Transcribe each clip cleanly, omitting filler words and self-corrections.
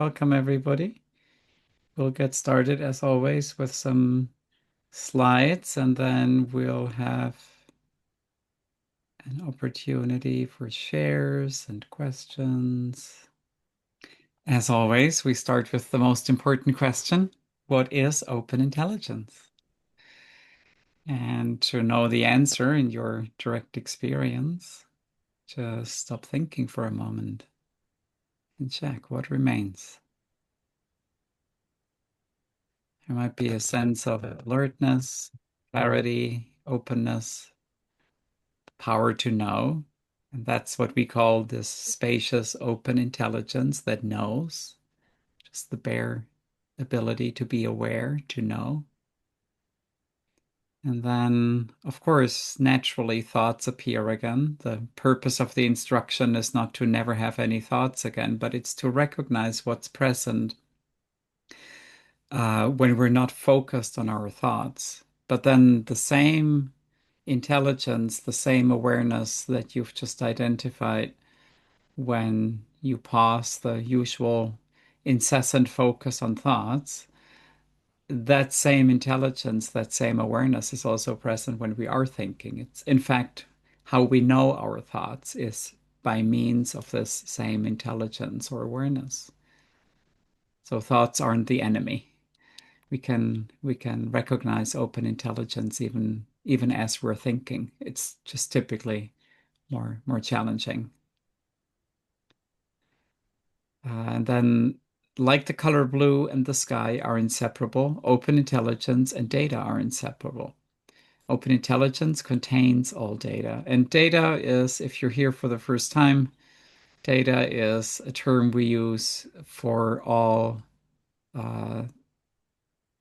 Welcome, everybody. We'll get started as always with some slides, and then we'll have an opportunity for shares and questions. As always, we start with the most important question. What is open intelligence? And to know the answer in your direct experience, just stop thinking for a moment and check what remains. There might be a sense of alertness, clarity, openness, power to know. And that's what we call this spacious, open intelligence that knows, just the bare ability to be aware, to know. And then, of course, naturally thoughts appear again. The purpose of the instruction is not to never have any thoughts again, but it's to recognize what's present when we're not focused on our thoughts. But then the same intelligence, the same awareness that you've just identified when you pause the usual incessant focus on thoughts, that same intelligence, that same awareness is also present when we are thinking. It's, in fact, how we know our thoughts is by means of this same intelligence or awareness. So thoughts aren't the enemy. We can recognize open intelligence even as we're thinking. It's just typically more challenging. And then, like the color blue and the sky are inseparable, open intelligence and data are inseparable. Open intelligence contains all data. And data is, if you're here for the first time, data is a term we use for all, uh,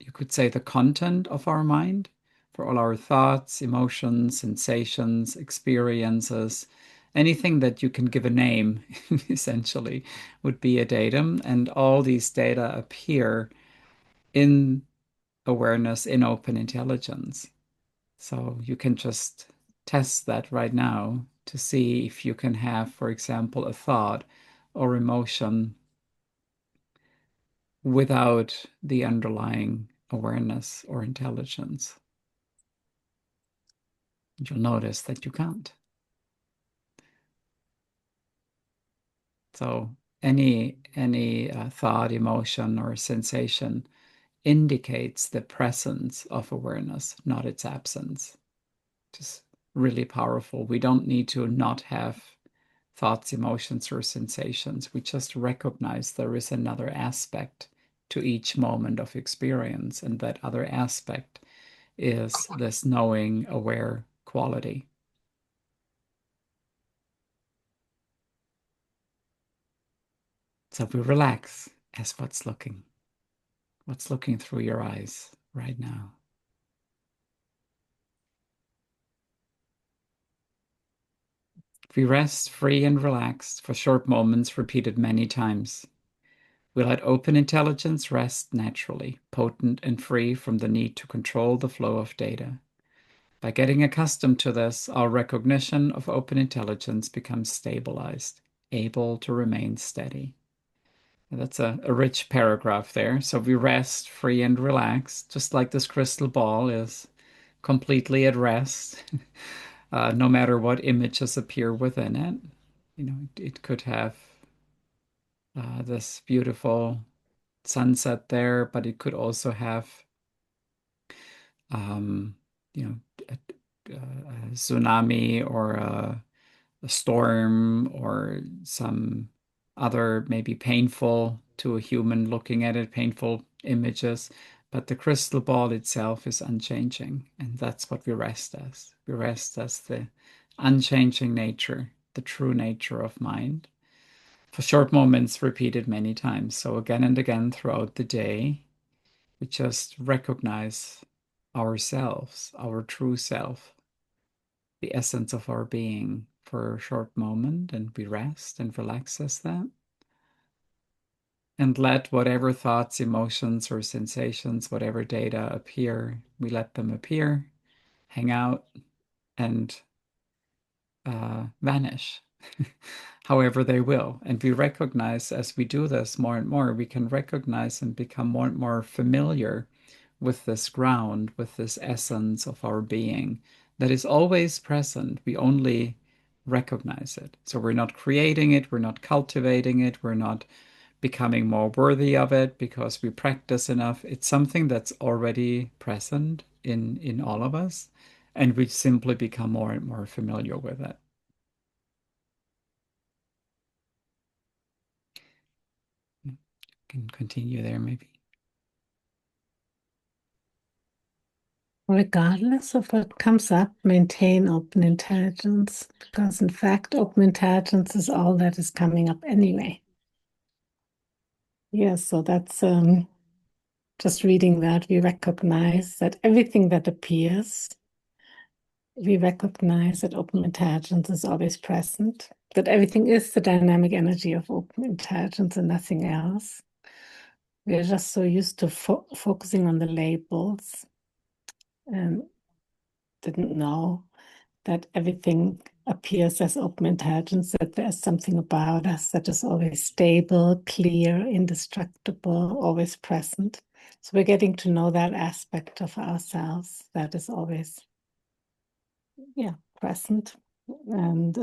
you could say, the content of our mind, for all our thoughts, emotions, sensations, experiences. Anything that you can give a name, essentially, would be a datum. And all these data appear in awareness, in open intelligence. So you can just test that right now to see if you can have, for example, a thought or emotion without the underlying awareness or intelligence. You'll notice that you can't. So any thought, emotion, or sensation indicates the presence of awareness, not its absence. Just really powerful. We don't need to not have thoughts, emotions, or sensations. We just recognize there is another aspect to each moment of experience, and that other aspect is this knowing, aware quality. So we relax as what's looking through your eyes right now. We rest free and relaxed for short moments repeated many times. We let open intelligence rest naturally, potent and free from the need to control the flow of data. By getting accustomed to this, our recognition of open intelligence becomes stabilized, able to remain steady. And that's a rich paragraph there. So we rest free and relaxed, just like this crystal ball is completely at rest, no matter what images appear within it. It could have this beautiful sunset there, but it could also have, um, you know, a tsunami or a storm or some other maybe painful to a human looking at it, painful images. But the crystal ball itself is unchanging, and that's what we rest as. We rest as the unchanging nature, the true nature of mind, for short moments repeated many times. So again and again throughout the day, we just recognize ourselves, our true self, the essence of our being for a short moment, and we rest and relax as that. And let whatever thoughts, emotions, or sensations, whatever data appear, we let them appear, hang out, and vanish. however they will. And we recognize as we do this more and more, we can recognize and become more and more familiar with this ground, with this essence of our being that is always present. We only recognize it. So we're not creating it, we're not cultivating it, we're not becoming more worthy of it because we practice enough. It's something that's already present in all of us, and we simply become more and more familiar with it. Can continue there maybe. Regardless of what comes up, maintain open intelligence, because in fact, open intelligence is all that is coming up anyway. Yeah, so that's just reading that, we recognize that everything that appears, we recognize that open intelligence is always present, that everything is the dynamic energy of open intelligence and nothing else. We are just so used to focusing on the labels and didn't know that everything appears as open intelligence, that there's something about us that is always stable, clear, indestructible, always present. So we're getting to know that aspect of ourselves that is always, yeah, present and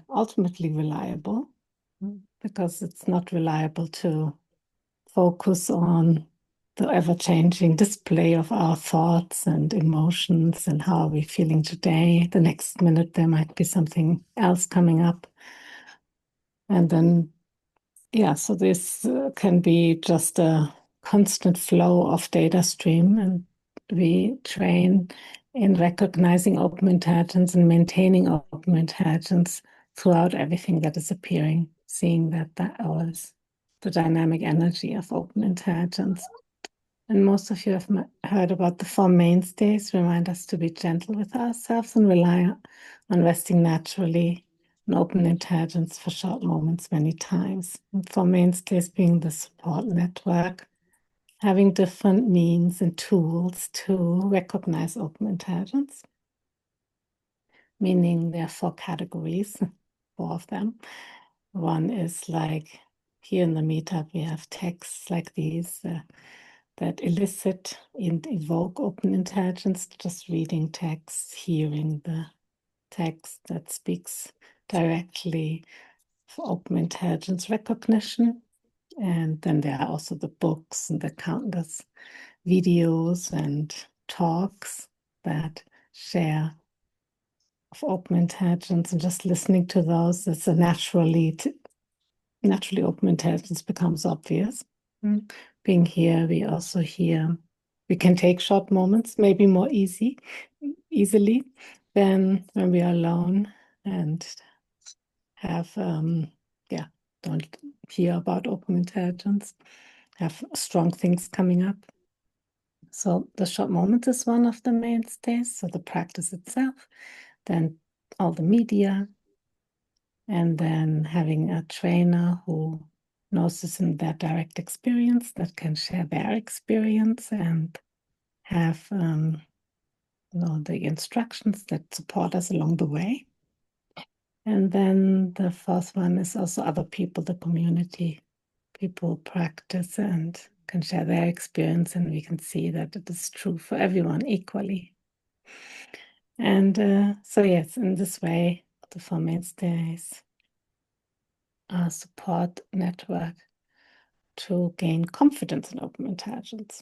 ultimately reliable, because it's not reliable to focus on the ever-changing display of our thoughts and emotions and how are we feeling today. The next minute there might be something else coming up. And then, yeah, so this can be just a constant flow of data stream. And we train in recognizing open intelligence and maintaining open intelligence throughout everything that is appearing, seeing that that was the dynamic energy of open intelligence. And most of you have heard about the four mainstays. Remind us to be gentle with ourselves and rely on resting naturally and open intelligence for short moments many times. And four mainstays being the support network, having different means and tools to recognize open intelligence, meaning there are four categories, four of them. One is like here in the meetup, we have texts like these that elicit and evoke open intelligence, just reading text, hearing the text that speaks directly for open intelligence recognition. And then there are also the books and the countless videos and talks that share of open intelligence, and just listening to those, it's a naturally open intelligence becomes obvious. Being here, we also hear, we can take short moments, maybe more easily than when we are alone and have, yeah, don't hear about open intelligence, have strong things coming up. So the short moments is one of the mainstays, so the practice itself, then all the media, and then having a trainer who knows this in their direct experience, that can share their experience and have the instructions that support us along the way. And then the fourth one is also other people, the community. People practice and can share their experience, and we can see that it is true for everyone equally. And so yes, in this way, the Four Mainstays are support network to gain confidence in open intelligence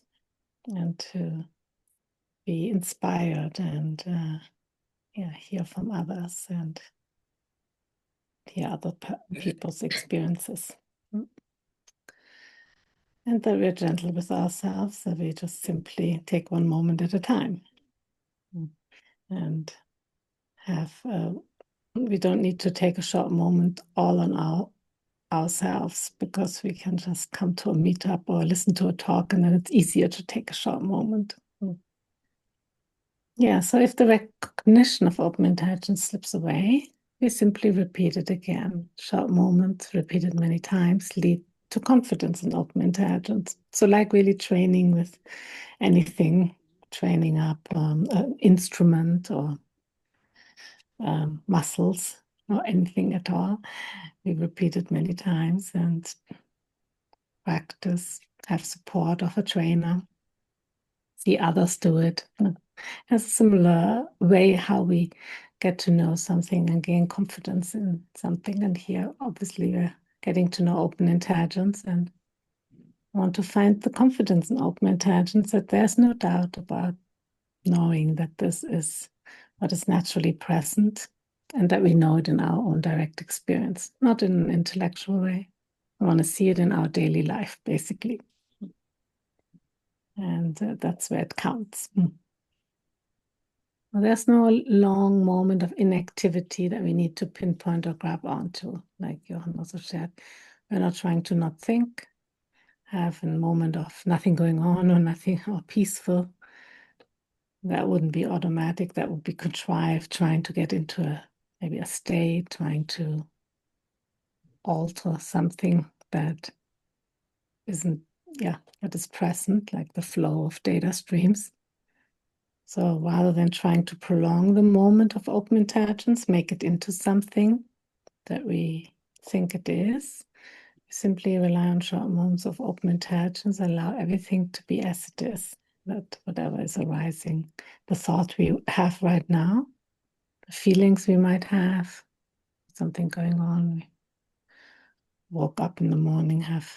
and to be inspired and hear from others and hear other people's experiences. And that we're gentle with ourselves, that we just simply take one moment at a time and have, we don't need to take a short moment all on ourselves, because we can just come to a meetup or listen to a talk, and then it's easier to take a short moment. Yeah, so if the recognition of open intelligence slips away, we simply repeat it again. Short moments, repeated many times, lead to confidence in open intelligence. So like really training with anything, training up an instrument or muscles, or anything at all. We repeat it many times and practice, have support of a trainer, see others do it. It's a similar way how we get to know something and gain confidence in something. And here, obviously, we're getting to know open intelligence and want to find the confidence in open intelligence that there's no doubt about knowing that this is what is naturally present and that we know it in our own direct experience, not in an intellectual way. We want to see it in our daily life, basically. And that's where it counts. Well, there's no long moment of inactivity that we need to pinpoint or grab onto, like Johan also said. We're not trying to not think, have a moment of nothing going on or nothing or peaceful. That wouldn't be automatic. That would be contrived, trying to get into maybe a state, trying to alter something that isn't, that is present, like the flow of data streams. So rather than trying to prolong the moment of open intelligence, make it into something that we think it is, we simply rely on short moments of open intelligence, allow everything to be as it is, that whatever is arising, the thought we have right now, the feelings we might have, something going on. We woke up in the morning, have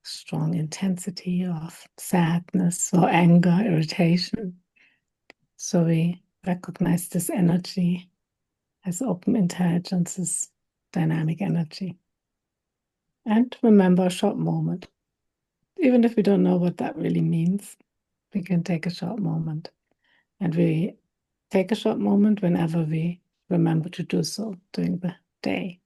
strong intensity of sadness or anger, irritation. So we recognize this energy as open intelligence is dynamic energy. And remember a short moment. Even if we don't know what that really means, we can take a short moment. And we take a short moment whenever we remember to do so during the day.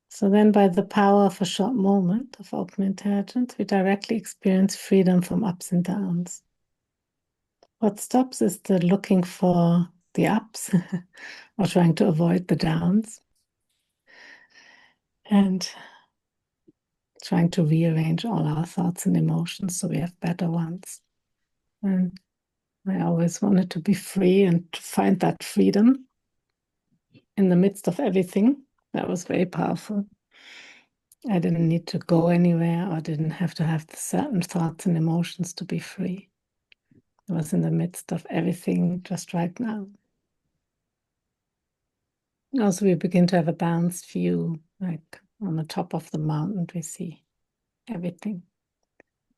So then, by the power of a short moment of open intelligence, we directly experience freedom from ups and downs. What stops is the looking for the ups or trying to avoid the downs and trying to rearrange all our thoughts and emotions so we have better ones. And I always wanted to be free and to find that freedom in the midst of everything. That was very powerful. I didn't need to go anywhere or didn't have to have the certain thoughts and emotions to be free. I was in the midst of everything just right now. Also, we begin to have a balanced view, like on the top of the mountain, we see everything.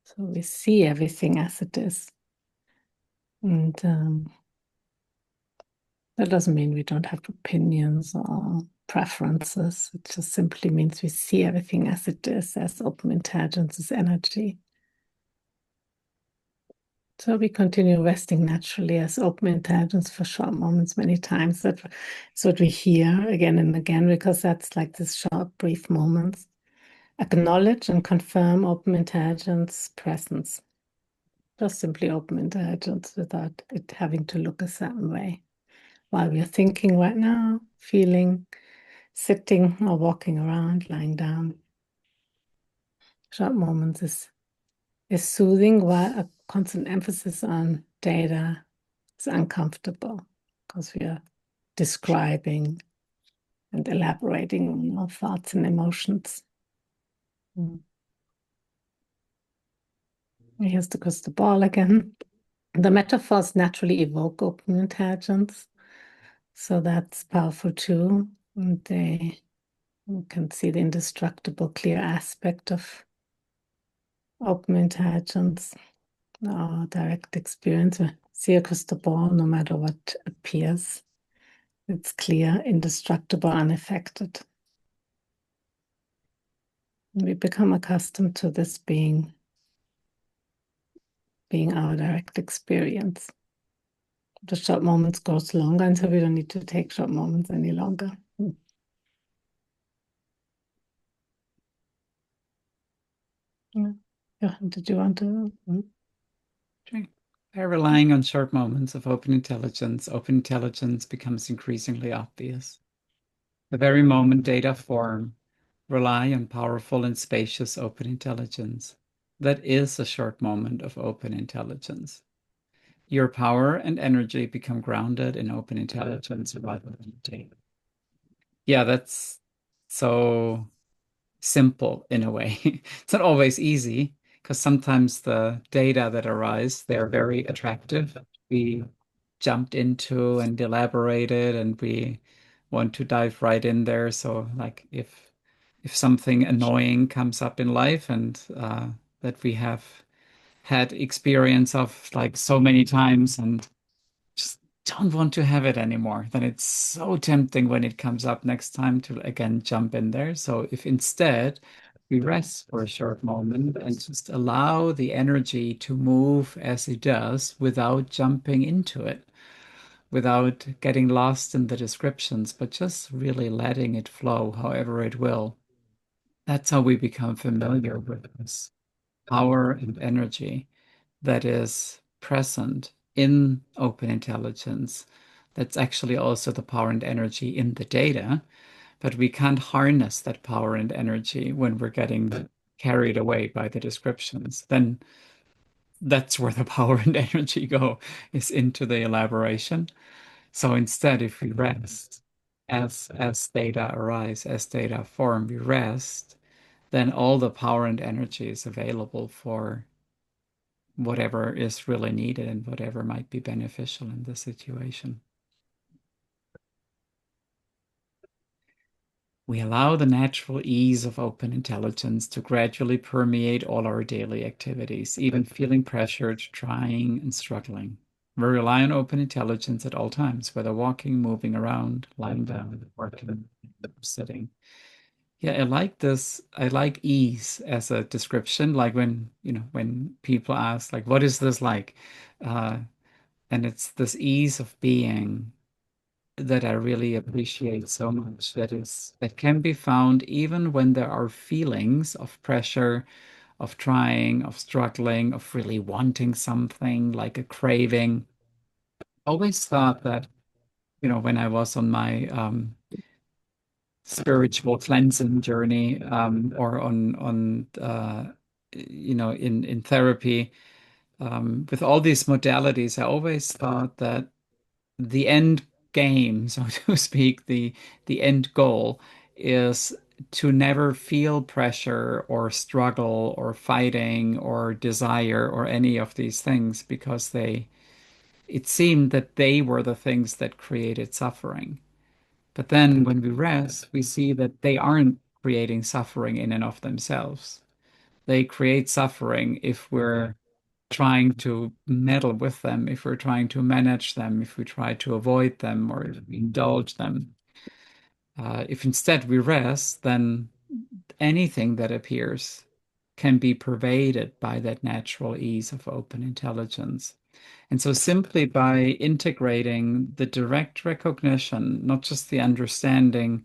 So we see everything as it is. And that doesn't mean we don't have opinions or preferences. It just simply means we see everything as it is, as open intelligence is energy. So we continue resting naturally as open intelligence for short moments many times. That's what we hear again and again, because that's like this short, brief moments. Acknowledge and confirm open intelligence presence. Just simply open intelligence without it having to look a certain way. While we are thinking right now, feeling, sitting or walking around, lying down. Short moments is soothing, while a constant emphasis on data is uncomfortable because we are describing and elaborating on our thoughts and emotions. Here's the crystal ball again. The metaphors naturally evoke open intelligence, so that's powerful too. And you can see the indestructible, clear aspect of open intelligence, our direct experience. We see a crystal ball, no matter what appears. It's clear, indestructible, unaffected. And we become accustomed to this being our direct experience. The short moments goes longer until we don't need to take short moments any longer. Yeah. Did you want to? Sure. By relying on short moments of open intelligence becomes increasingly obvious. The very moment data form rely on powerful and spacious open intelligence. That is a short moment of open intelligence. your power and energy become grounded in open intelligence rather than data. Yeah, that's so simple in a way. It's not always easy because sometimes the data that arise, they're very attractive. We jumped into and elaborated and we want to dive right in there. So like if something annoying comes up in life and that we have had experience of like so many times and just don't want to have it anymore, then it's so tempting when it comes up next time to again jump in there. So if instead we rest for a short moment and just allow the energy to move as it does without jumping into it, without getting lost in the descriptions, but just really letting it flow however it will. That's how we become familiar with this power and energy that is present in open intelligence. That's actually also the power and energy in the data, but we can't harness that power and energy when we're getting carried away by the descriptions. Then that's where the power and energy go, is into the elaboration. So instead, if we rest, as data arise, as data form, we rest, then all the power and energy is available for whatever is really needed and whatever might be beneficial in the situation. We allow the natural ease of open intelligence to gradually permeate all our daily activities, even feeling pressured, trying, and struggling. We rely on open intelligence at all times, whether walking, moving around, lying down, working, sitting. Yeah, I like this. I like ease as a description. Like when, when people ask, like, what is this like? Uh, And it's this ease of being that I really appreciate so much. That can be found even when there are feelings of pressure, of trying, of struggling, of really wanting something like a craving. Always thought that, when I was on my spiritual cleansing journey, or in therapy, with all these modalities, I always thought that the end game, so to speak, the end goal is to never feel pressure or struggle or fighting or desire or any of these things because it seemed that they were the things that created suffering. But then when we rest, we see that they aren't creating suffering in and of themselves. They create suffering if we're trying to meddle with them, if we're trying to manage them, if we try to avoid them or if we indulge them. If instead we rest, then anything that appears can be pervaded by that natural ease of open intelligence. And so, simply by integrating the direct recognition, not just the understanding,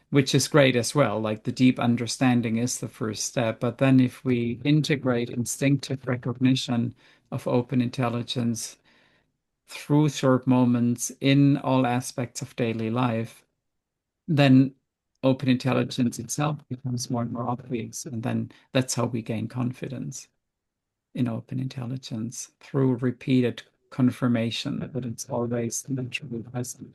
which is great as well, like the deep understanding is the first step. But then, if we integrate instinctive recognition of open intelligence through short moments in all aspects of daily life, then open intelligence itself becomes more and more obvious. And then that's how we gain confidence in open intelligence through repeated confirmation that it's always naturally present.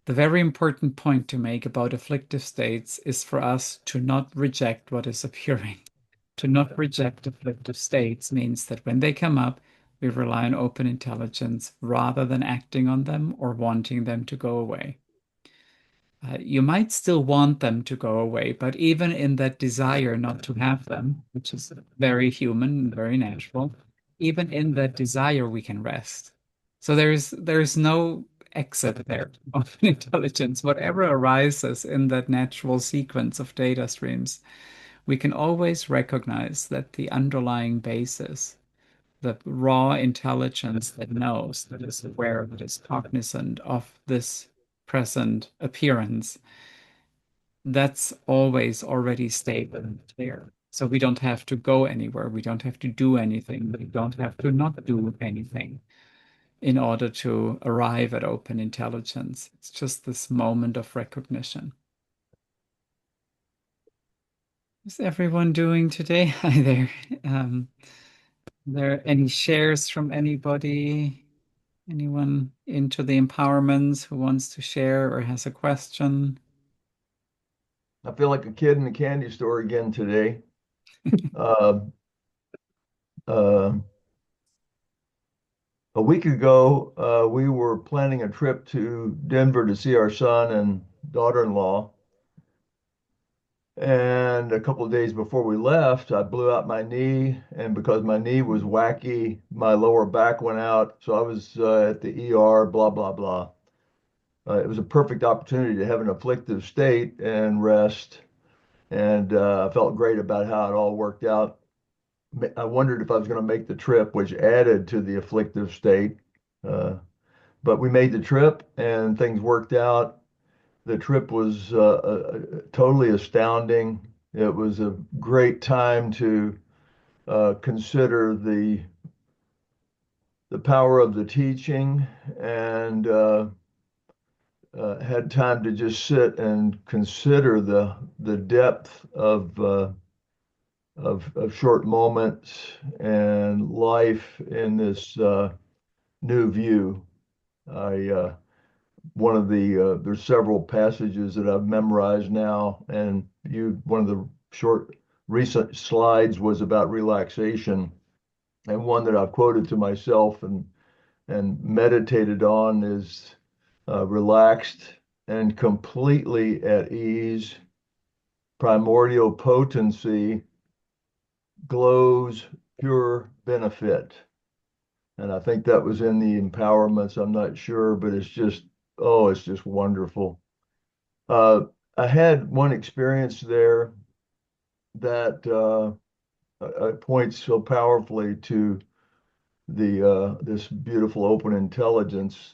The very important point to make about afflictive states is for us to not reject what is appearing. To not reject afflictive states means that when they come up, we rely on open intelligence rather than acting on them or wanting them to go away. You might still want them to go away, but even in that desire not to have them, which is very human and very natural, even in that desire, we can rest. So there's no exit there of intelligence. Whatever arises in that natural sequence of data streams, we can always recognize that the underlying basis, the raw intelligence that knows, that is aware, that is cognizant of this present appearance, that's always already stable there. So we don't have to go anywhere. We don't have to do anything. We don't have to not do anything in order to arrive at open intelligence. It's just this moment of recognition. How's everyone doing today? Hi there. There any shares from anybody? Anyone into the empowerments who wants to share or has a question? I feel like a kid in the candy store again today. Uh, uh, a week ago, we were planning a trip to Denver to see our son and daughter-in-law. And a couple of days before we left, I blew out my knee. And because my knee was wacky, my lower back went out. So I was at the ER, blah, blah, blah. It was a perfect opportunity to have an afflictive state and rest. And I felt great about how it all worked out. I wondered if I was going to make the trip, which added to the afflictive state. Uh, but we made the trip and things worked out. The trip was totally astounding. It was a great time to consider the power of the teaching and had time to just sit and consider the depth of short moments and life in this new view. I One of there's several passages that I've memorized now, and one of the short recent slides was about relaxation, and one that I've quoted to myself and meditated on is relaxed and completely at ease. Primordial potency glows pure benefit. And I think that was in the empowerments. I'm not sure, but it's just wonderful. Uh, I had one experience there that points so powerfully to the this beautiful open intelligence.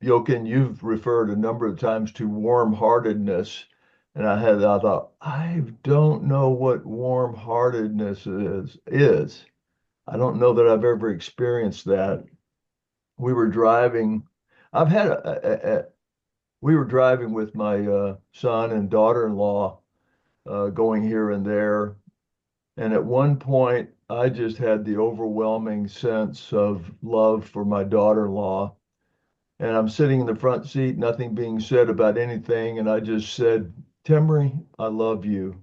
Jochen, you've referred a number of times to warm-heartedness, and I thought, I don't know what warm-heartedness is. I don't know that I've ever experienced that. We were driving. I've had we were driving with my son and daughter-in-law going here and there. And at one point, I just had the overwhelming sense of love for my daughter-in-law. And I'm sitting in the front seat, nothing being said about anything. And I just said, Temery, I love you.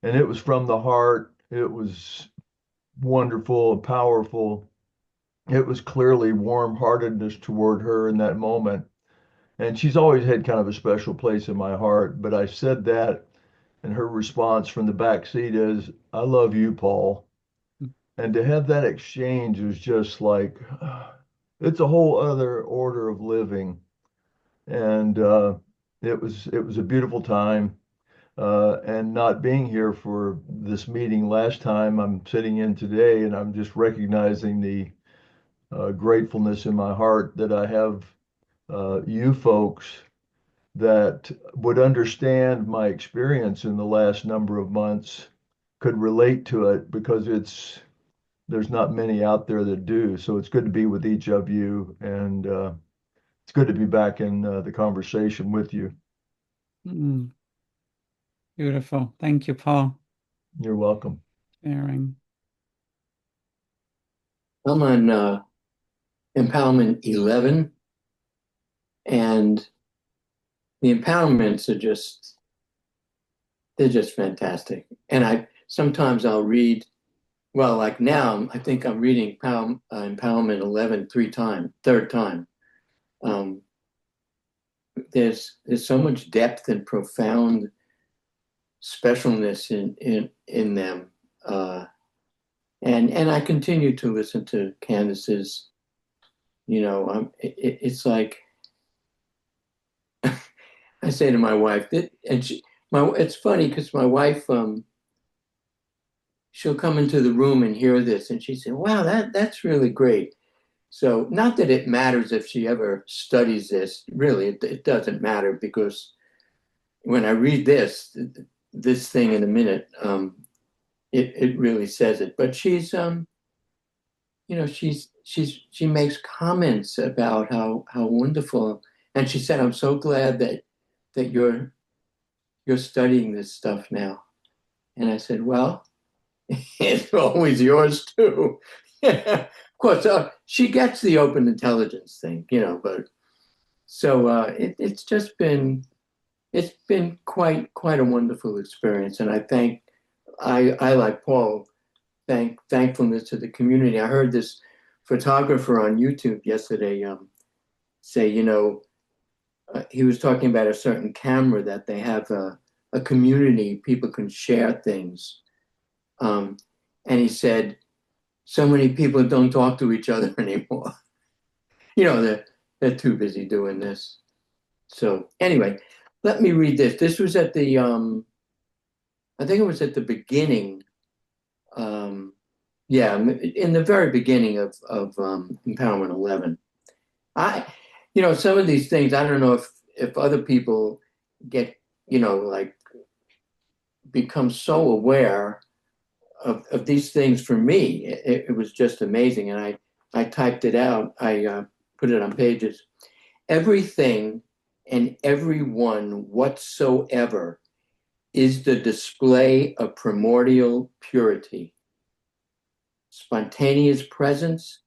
And it was from the heart. It was wonderful and powerful. It was clearly warm-heartedness toward her in that moment. And she's always had kind of a special place in my heart. But I said that, and her response from the back seat is, I love you, Paul. And to have that exchange was just like, it's a whole other order of living. And it was a beautiful time. And not being here for this meeting last time, I'm sitting in today, and I'm just recognizing the gratefulness in my heart that I have you folks that would understand my experience in the last number of months, could relate to it because there's not many out there that do. So it's good to be with each of you, and it's good to be back in the conversation with you. Mm, beautiful. Thank you, Paul, You're welcome. sharing. I'm on Empowerment 11, and the empowerments are they're just fantastic. And sometimes I'll read, well, like now, I think I'm reading Empowerment 11 third time. Um, there's so much depth and profound specialness in them. And I continue to listen to Candace's, it's like, I say to my wife that, and it's funny because my wife, she'll come into the room and hear this, and she said, "Wow, that's really great." So, not that it matters if she ever studies this. Really, it doesn't matter because when I read this thing in a minute, it really says it. But she makes comments about how wonderful, and she said, "I'm so glad that you're studying this stuff now." And I said, well, it's always yours too. Of course, she gets the open intelligence thing, but so it's been quite a wonderful experience. And I like Paul, thankfulness to the community. I heard this photographer on YouTube yesterday say, he was talking about a certain camera that they have a community, people can share things. And he said, so many people don't talk to each other anymore. They're too busy doing this. So anyway, let me read this. This was at the, I think it was at the beginning. Yeah, in the very beginning of Empowerment 11. Some of these things, I don't know if other people get, like become so aware of these things. For me, it was just amazing. And I typed it out. I put it on pages. Everything and everyone whatsoever is the display of primordial purity, spontaneous presence,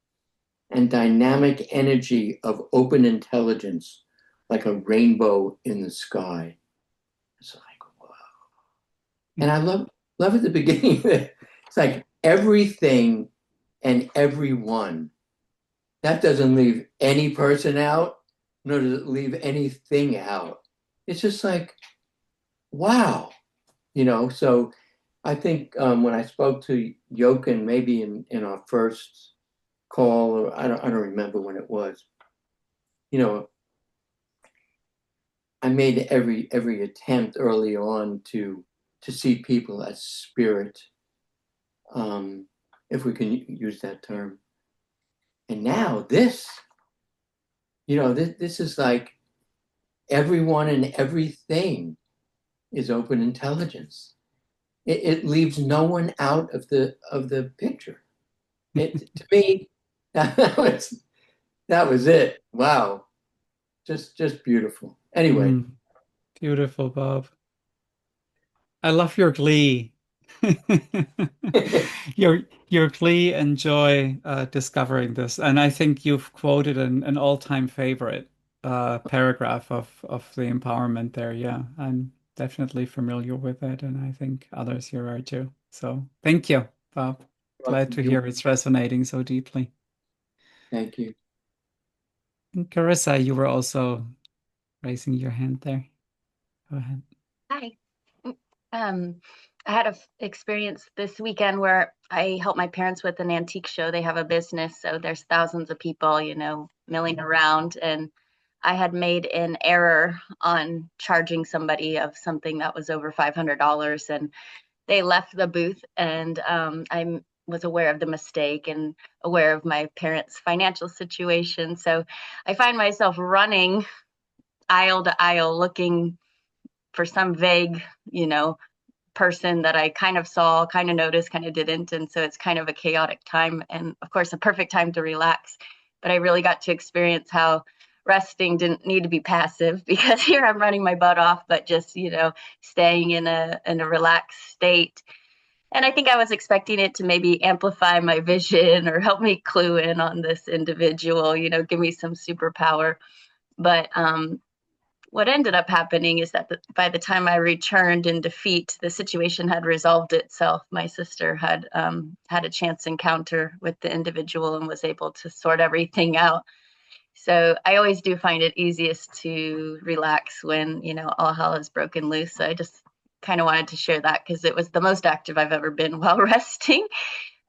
and dynamic energy of open intelligence, like a rainbow in the sky. It's like, wow. And I love at the beginning, it's like everything and everyone. That doesn't leave any person out, nor does it leave anything out. It's just like, wow. So I think when I spoke to Jochen, maybe in our first call, or I don't remember when it was, I made every attempt early on to see people as spirit, if we can use that term. And now this is like everyone and everything is open intelligence. It leaves no one out of the picture. To me, that was it. Wow, just beautiful. Anyway, Beautiful, Bob. I love your glee. Your glee and joy discovering this. And I think you've quoted an all-time favorite paragraph of the empowerment there. Yeah, I'm definitely familiar with it, and I think others here are too. So thank you, Bob. Glad to hear it's resonating so deeply. Thank you. And Carissa, you were also raising your hand there. Go ahead. Hi. I had an experience this weekend where I helped my parents with an antique show. They have a business, so there's thousands of people, milling around. And I had made an error on charging somebody of something that was over $500. And they left the booth, and I was aware of the mistake and aware of my parents' financial situation. So I find myself running aisle to aisle looking for some vague, person that I kind of saw, kind of noticed, kind of didn't. And so it's kind of a chaotic time, and of course, a perfect time to relax. But I really got to experience how resting didn't need to be passive, because here I'm running my butt off, but just, staying in a relaxed state. And I think I was expecting it to maybe amplify my vision or help me clue in on this individual, give me some superpower. But what ended up happening is that by the time I returned in defeat, the situation had resolved itself. My sister had had a chance encounter with the individual and was able to sort everything out. So I always do find it easiest to relax when, all hell has broken loose. So I just kind of wanted to share that because it was the most active I've ever been while resting.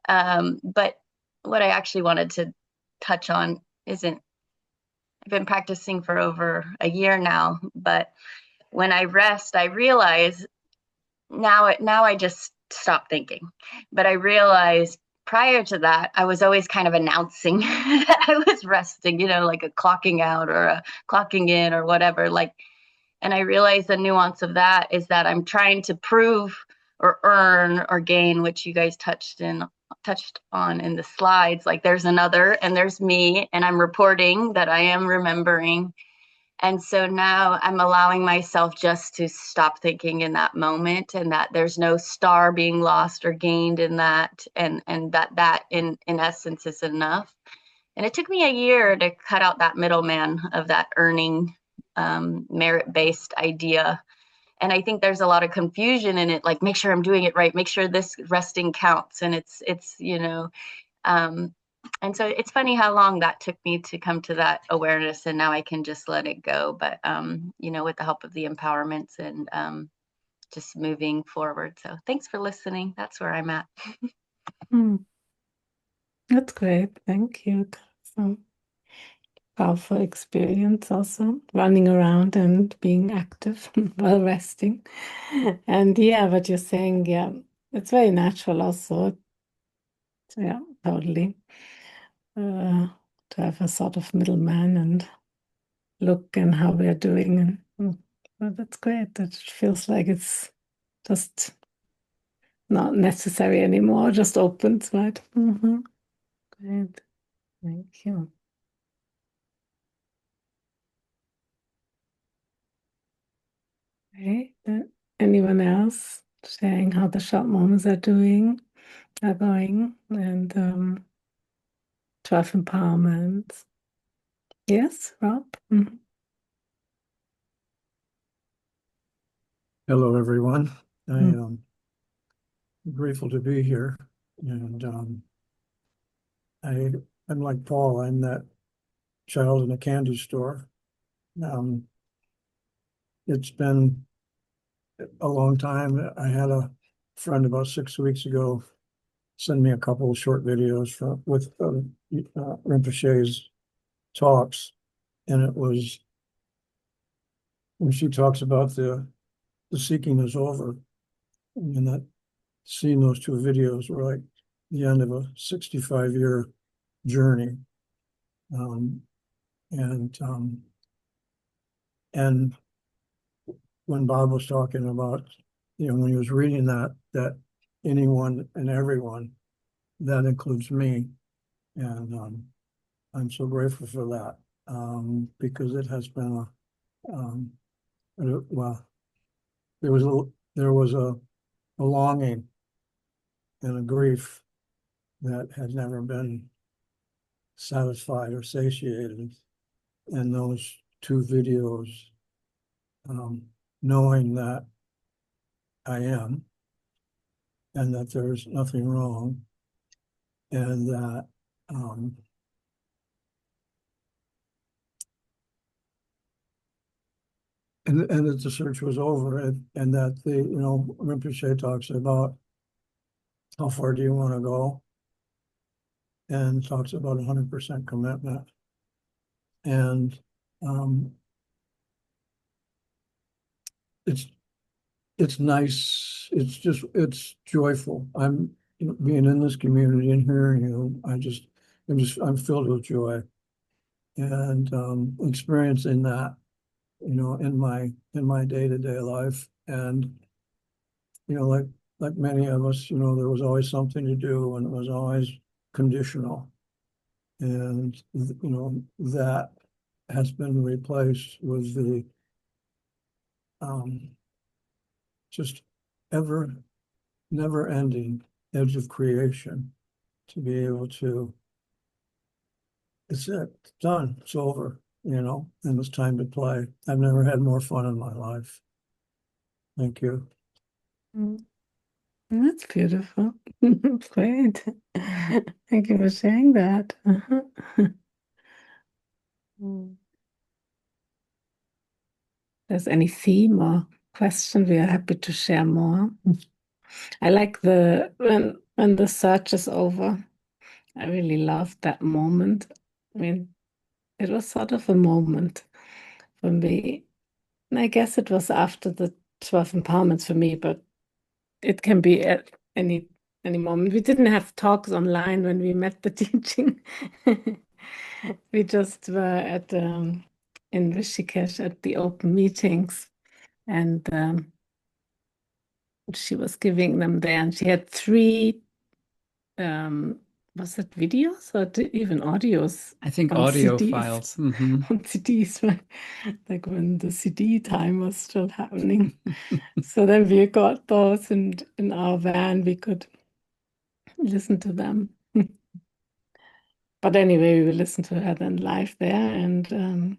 But what I actually wanted to touch on isn't, I've been practicing for over a year now, but when I rest, I realize now I just stop thinking. But I realize prior to that, I was always kind of announcing that I was resting, like a clocking out or a clocking in or whatever. And I realize the nuance of that is that I'm trying to prove or earn or gain, which you guys touched on in the slides. Like there's another and there's me, and I'm reporting that I am remembering. And so now I'm allowing myself just to stop thinking in that moment, and that there's no star being lost or gained in that, and that in essence is enough. And it took me a year to cut out that middleman of that earning merit-based idea. And I think there's a lot of confusion in it, like make sure I'm doing it right, make sure this resting counts. And it's and so it's funny how long that took me to come to that awareness, and now I can just let it go. But with the help of the empowerments and just moving forward. So thanks for listening. That's where I'm at. That's great. Thank you. So powerful experience also, running around and being active while resting. And yeah, what you're saying, yeah, it's very natural also. Yeah, totally. To have a sort of middleman and look and how we're doing. And well, that's great. It feels like it's just not necessary anymore, just opens, right? Great. Thank you. Okay. Anyone else sharing how the short moments are going, and 12 empowerments? Yes, Rob? Hello, everyone. I'm grateful to be here. And I'm like Paul, I'm that child in a candy store. It's been a long time. I had a friend about 6 weeks ago send me a couple of short videos with Rinpoche's talks. And it was when she talks about the seeking is over, and that seeing those two videos were like the end of a 65-year journey. Um, and and when Bob was talking about, when he was reading that anyone and everyone, that includes me. And I'm so grateful for that, because it has been well, there was a longing and a grief that had never been satisfied or satiated. And those two videos, knowing that I am, and that there's nothing wrong, and that and that the search was over, and that Rinpoche talks about how far do you want to go, and talks about 100% commitment. And it's nice. It's joyful. I'm being in this community and hearing you. I'm filled with joy, and experiencing that, in my day-to-day life. And like many of us, there was always something to do, and it was always conditional. And that has been replaced with the just ever never ending edge of creation, to be able to, it's it, it's done, it's over, and it's time to play. I've never had more fun in my life. Thank you. That's beautiful. Great. Thank you for sharing that. There's any theme or question, we are happy to share more. I like when the search is over. I really loved that moment. I mean, it was sort of a moment for me. I guess it was after the 12 empowerments for me, but it can be at any moment. We didn't have talks online when we met the teaching. We just were in Rishikesh at the open meetings, and she was giving them there, and she had three was it videos or even audios I think on audio CDs? files. On CDs, right? Like when the CD time was still happening. So then we got those, and in our van we could listen to them. But anyway, we listened to her then live there, and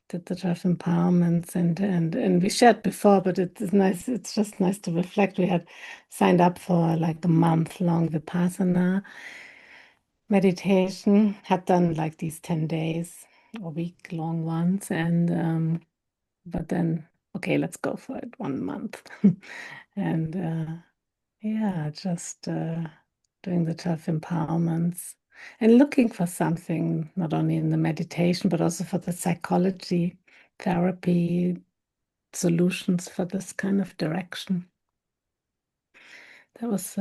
did the Jeff empowerments, and we shared before, but it's nice. It's just nice to reflect. We had signed up for like a month-long Vipassana meditation, had done like these 10 days or week-long ones, and but then okay, let's go for it 1 month. And yeah, just doing the tough empowerments and looking for something, not only in the meditation, but also for the psychology, therapy, solutions for this kind of direction. That was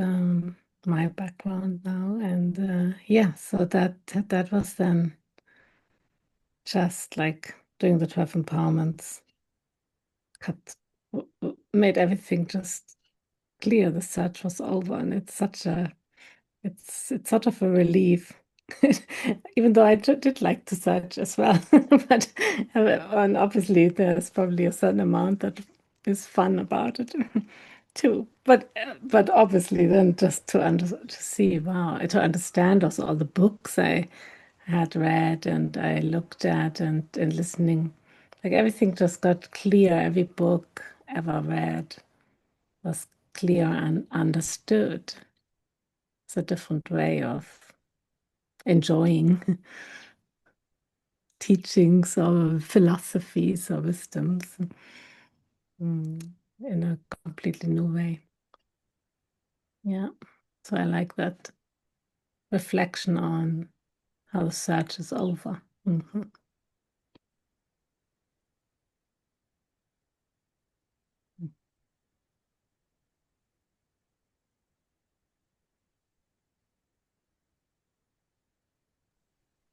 my background now. And yeah, so that was then just like doing the 12 empowerments, cut, made everything just clear. The search was over, and it's sort of a relief. Even though I did like to search as well, but and obviously there's probably a certain amount that is fun about it too. But obviously then just to see, wow, to understand also all the books I had read and I looked at and listening, like everything just got clear. Every book ever read was clear and understood. It's a different way of enjoying teachings or philosophies or wisdoms in a completely new way. Yeah. So I like that reflection on how the search is over.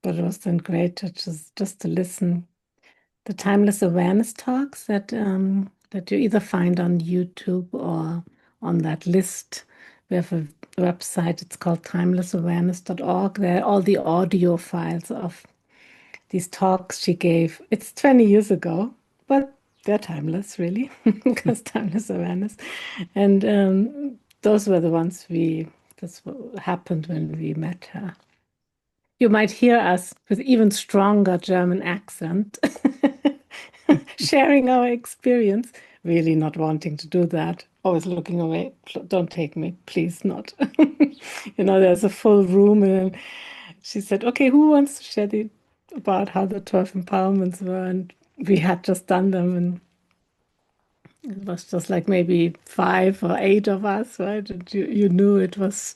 But it was then great to just to listen. The timeless awareness talks that you either find on YouTube or on that list. We have a website, it's called timelessawareness.org. There are all the audio files of these talks she gave. It's 20 years ago, but they're timeless, really, because timeless awareness. And those were the ones that's what happened when we met her. You might hear us with even stronger German accent, sharing our experience, really not wanting to do that, always looking away. Don't take me, please not. There's a full room, and she said, okay, who wants to share about how the 12 empowerments were? And we had just done them, and it was just like maybe 5 or 8 of us, right? And you knew it was.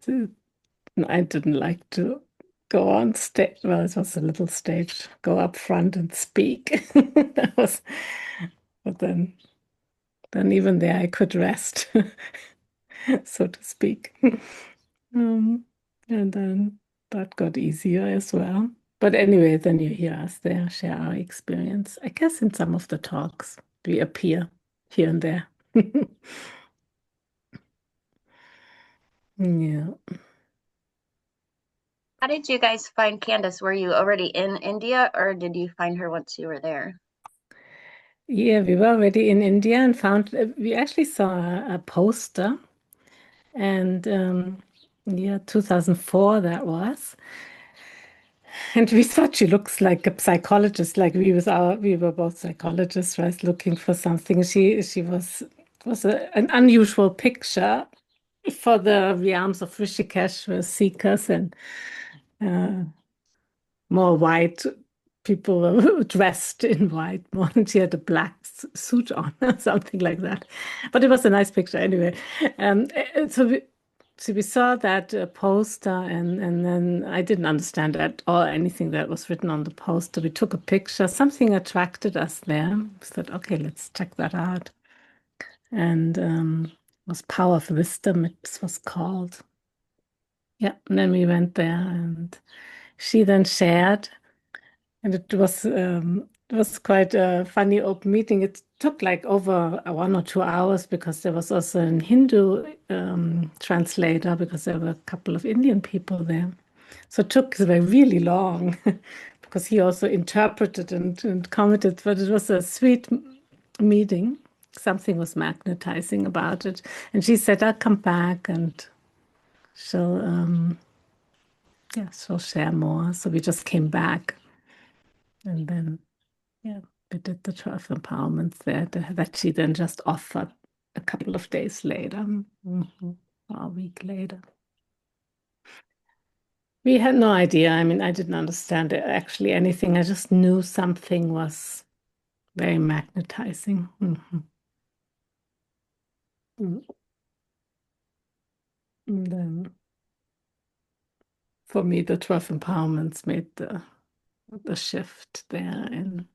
I didn't like to go on stage. Well, it was a little stage, go up front and speak. That was, but then even there I could rest, so to speak. And then that got easier as well. But anyway, then you hear us there, share our experience. I guess in some of the talks we appear here and there. Yeah. How did you guys find Candace? Were you already in India or did you find her once you were there? Yeah, we were already in India and found we actually saw a poster, and yeah, 2004 that was. And we thought she looks like a psychologist, like we were both psychologists, right? Looking for something. She was an unusual picture for the realms of Rishikesh with seekers and uh, more white people were dressed in white more, and she had a black suit on or something like that. But it was a nice picture anyway. So we saw that poster, and then I didn't understand at all anything that was written on the poster. We took a picture. Something attracted us there. We said, okay, let's check that out. And it was Power of Wisdom, it was called. Yeah, and then we went there, and she then shared. And it was It was quite a funny open meeting. It took like over 1 or 2 hours because there was also a Hindu translator because there were a couple of Indian people there. So it took really long because he also interpreted and commented, but it was a sweet meeting. Something was magnetizing about it. And she said, I'll come back and she'll she'll share more. So we just came back and then we did the 12 empowerments there that she then just offered a couple of days later, or a week later. We had no idea. I mean, I didn't understand actually anything. I just knew something was very magnetizing. And then for me, the 12 empowerments made the shift there in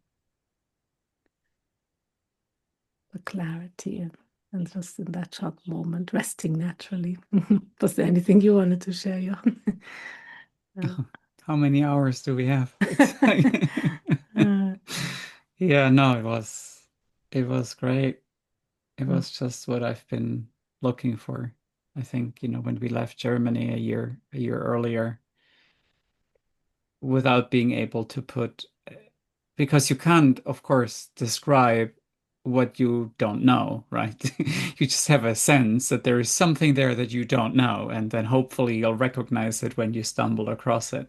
the clarity and just in that short moment, resting naturally. Was there anything you wanted to share, Johan? How many hours do we have? Yeah, no, it was great. It was just what I've been looking for. I think, when we left Germany a year earlier, without being able to put, because you can't, of course, describe what you don't know, right? You just have a sense that there is something there that you don't know, and then hopefully you'll recognize it when you stumble across it.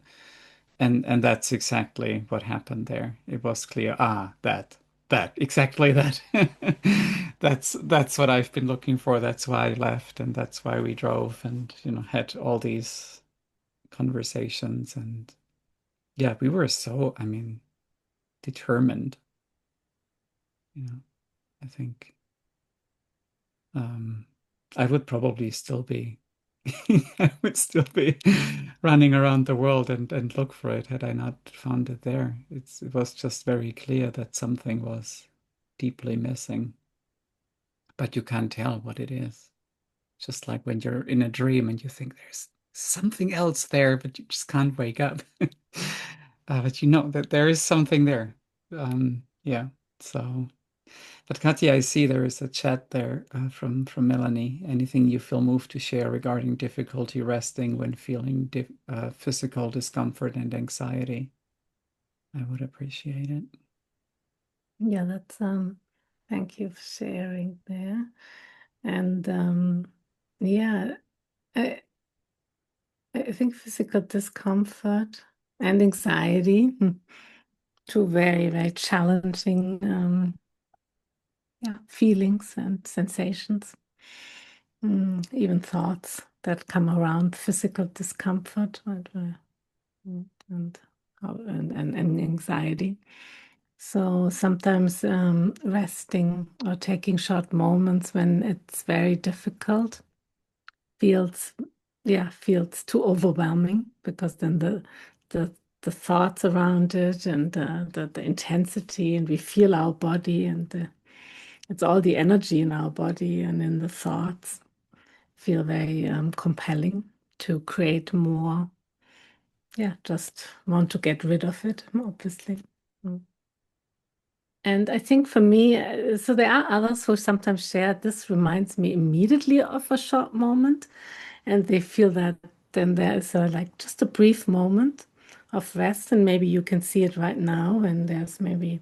And that's exactly what happened there. It was clear, exactly that. That's what I've been looking for. That's why I left, and that's why we drove and, had all these conversations. And yeah, we were so, I mean, determined, you know. I think um I would probably still be I would still be running around the world and look for it had I not found it there. It was just very clear that something was deeply missing, but you can't tell what it is. Just like when you're in a dream and you think there's something else there, but you just can't wake up. But you know that there is something there. Yeah. So, but Katya, I see there is a chat there from Melanie. Anything you feel moved to share regarding difficulty resting when feeling physical discomfort and anxiety? I would appreciate it. Yeah, that's thank you for sharing there. And yeah, I, I think physical discomfort and anxiety, two very, very challenging feelings and sensations. Even thoughts that come around physical discomfort and anxiety. So sometimes resting or taking short moments when it's very difficult feels too overwhelming because then the the thoughts around it and the intensity, and we feel our body, and it's all the energy in our body and in the thoughts feel very compelling to create more. Just want to get rid of it, obviously. And I think for me, so there are others who sometimes share, this reminds me immediately of a short moment, and they feel that then there is like just a brief moment of rest, and maybe you can see it right now, and there's maybe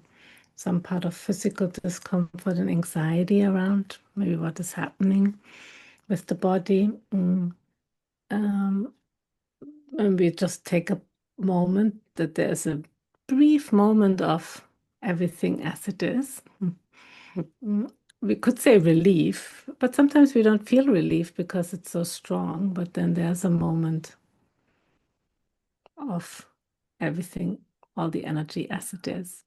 some part of physical discomfort and anxiety around maybe what is happening with the body. And we just take a moment that there's a brief moment of everything as it is. We could say relief, but sometimes we don't feel relief because it's so strong. But then there's a moment of everything, all the energy as it is.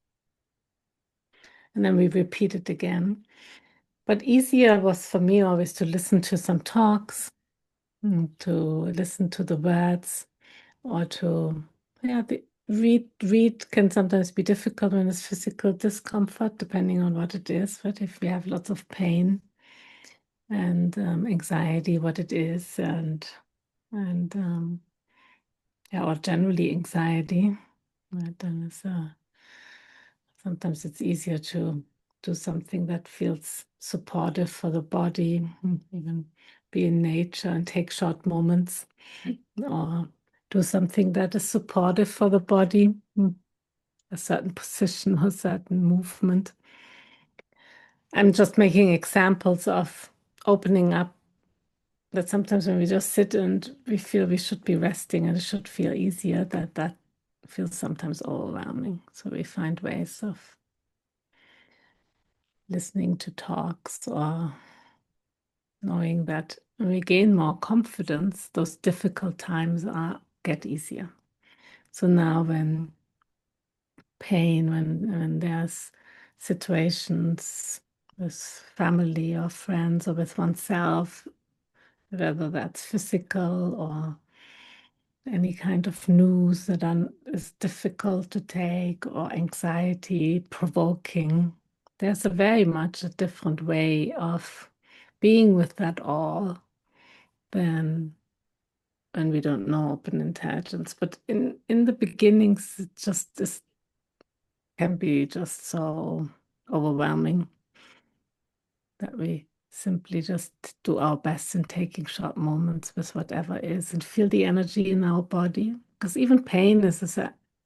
And then we repeat it again. But easier was for me always to listen to some talks, to listen to the words, or to, read can sometimes be difficult when it's physical discomfort, depending on what it is. But if we have lots of pain and anxiety, what it is, and or generally anxiety, right, then it's Sometimes it's easier to do something that feels supportive for the body, even be in nature and take short moments, or do something that is supportive for the body, a certain position or certain movement. I'm just making examples of opening up, that sometimes when we just sit and we feel we should be resting and it should feel easier, that feels sometimes overwhelming. So we find ways of listening to talks or knowing that when we gain more confidence, those difficult times get easier. So now when when there's situations with family or friends or with oneself, whether that's physical or any kind of news that is difficult to take or anxiety provoking, there's a very much a different way of being with that all than when we don't know open intelligence. But in the beginnings, it just can be just so overwhelming that we simply just do our best in taking short moments with whatever is and feel the energy in our body. Because even pain is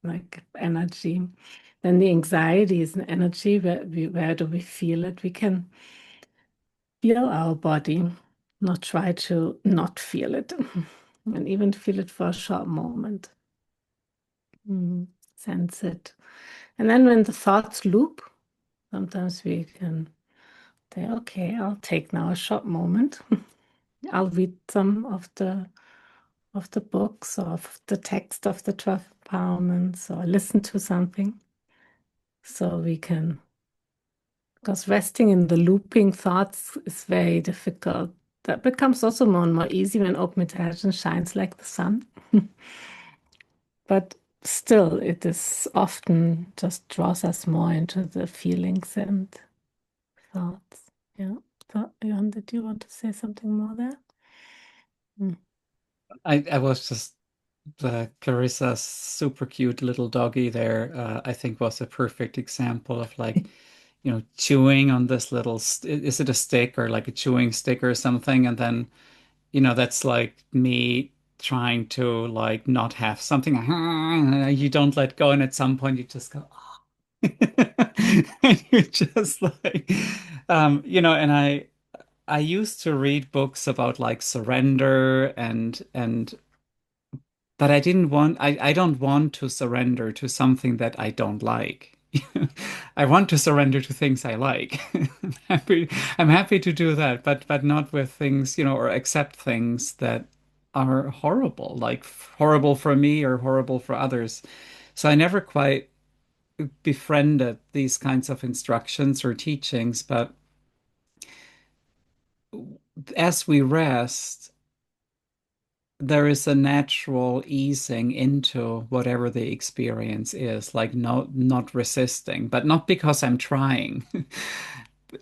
like energy. Then the anxiety is an energy. Where do we feel it? We can feel our body, not try to not feel it, and even feel it for a short moment. Sense it. And then when the thoughts loop, sometimes we can say, okay, I'll take now a short moment. I'll read some of the books or of the text of the 12 empowerments or listen to something. So we can, because resting in the looping thoughts is very difficult. That becomes also more and more easy when open intelligence shines like the sun. But still, it is often just draws us more into the feelings and thoughts. Yeah. So, Johan, did you want to say something more there? I was just Clarissa's super cute little doggy there, I think was a perfect example of like, chewing on this little, is it a stick or like a chewing stick or something? And then, that's like me trying to like not have something, you don't let go. And at some point you just go, and you're just like, and I used to read books about like surrender and but I don't want to surrender to something that I don't like. I want to surrender to things I like. Happy, I'm happy to do that, but not with things, or accept things that are horrible, like horrible for me or horrible for others. So I never quite befriended these kinds of instructions or teachings, but as we rest, there is a natural easing into whatever the experience is, like not resisting, but not because I'm trying.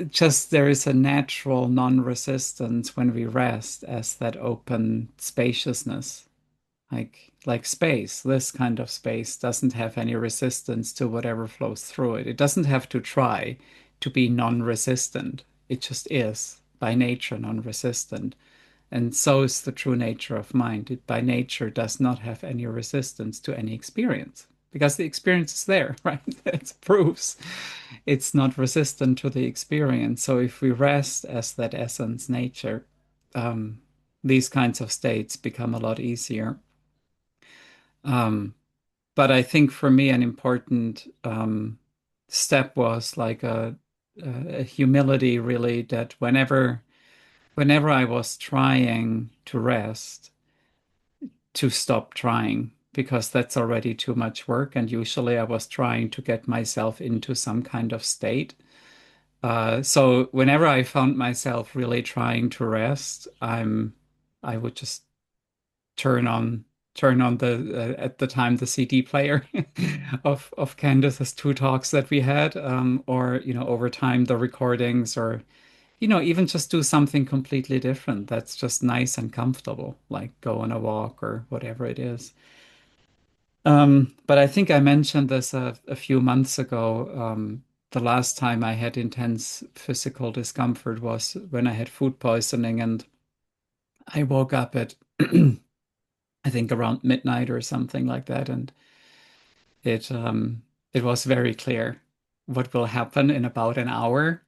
Just there is a natural non-resistance when we rest as that open spaciousness. Like space, this kind of space doesn't have any resistance to whatever flows through it. It doesn't have to try to be non-resistant. It just is by nature non-resistant. And so is the true nature of mind. It by nature does not have any resistance to any experience because the experience is there, right? It proves it's not resistant to the experience. So if we rest as that essence nature, these kinds of states become a lot easier. Um, but I think for me, an important step was like a humility, really, that whenever I was trying to rest, to stop trying because that's already too much work. And usually I was trying to get myself into some kind of state. So whenever I found myself really trying to rest, I would just turn on turn on the at the time the CD player of Candace's two talks that we had, or over time the recordings, or even just do something completely different that's just nice and comfortable, like go on a walk or whatever it is. But I think I mentioned this a few months ago. The last time I had intense physical discomfort was when I had food poisoning, and I woke up at I think around midnight or something like that, and it um, it was very clear what will happen in about an hour.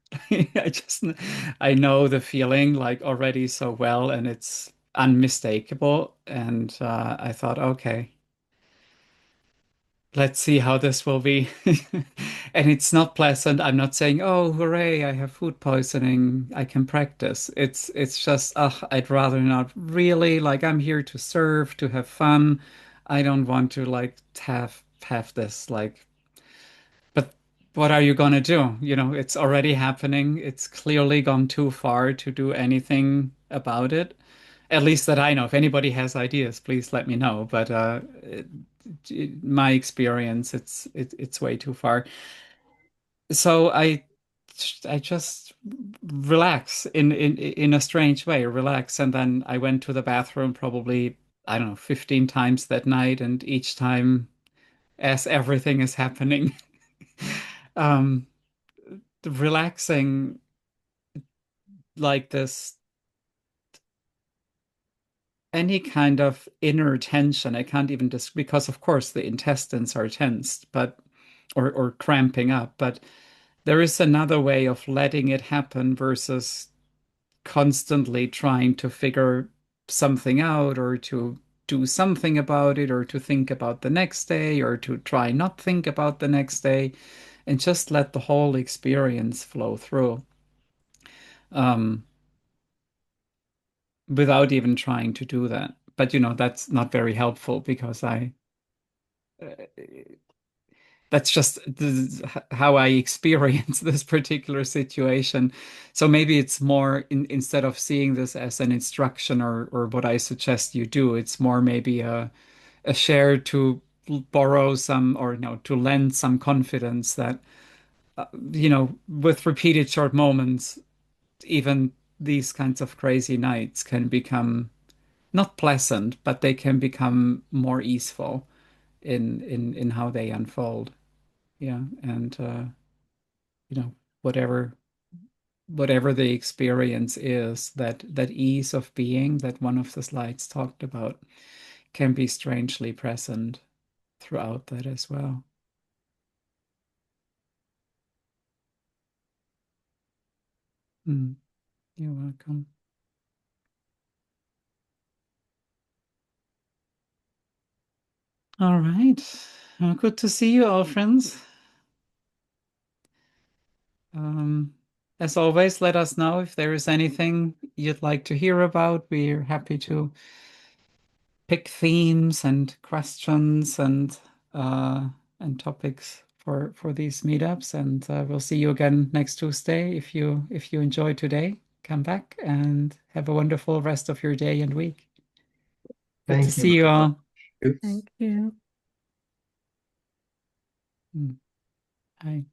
I know the feeling like already so well, and it's unmistakable. And I thought, okay, let's see how this will be. And it's not pleasant. I'm not saying, oh, hooray, I have food poisoning. I can practice. It's just, I'd rather not really. Like I'm here to serve, to have fun. I don't want to like have this like, but what are you gonna do? You know, it's already happening. It's clearly gone too far to do anything about it. At least that I know. If anybody has ideas, please let me know. But my experience, it's way too far. So I just relax in a strange way, relax, and then I went to the bathroom probably I don't know 15 times that night, and each time as everything is happening, um, relaxing like this any kind of inner tension. I can't even just because of course the intestines are tensed, but or cramping up, but there is another way of letting it happen versus constantly trying to figure something out or to do something about it or to think about the next day or to try not think about the next day and just let the whole experience flow through. Um, without even trying to do that. But you know, that's not very helpful because uh, that's just how I experience this particular situation. So maybe it's more instead of seeing this as an instruction or what I suggest you do, it's more maybe a share to borrow some or no, to lend some confidence that with repeated short moments, even these kinds of crazy nights can become not pleasant, but they can become more easeful in how they unfold. Yeah, and you know, whatever whatever the experience is, that ease of being that one of the slides talked about can be strangely present throughout that as well. Mm, you're welcome. All right. Well, good to see you all, friends. Um, as always, let us know if there is anything you'd like to hear about. We're happy to pick themes and questions uh, and topics for these meetups. And we'll see you again next Tuesday. If you enjoyed today, come back and have a wonderful rest of your day and week. Good to Thank you see you very much. all. Thank you. Mm, bye.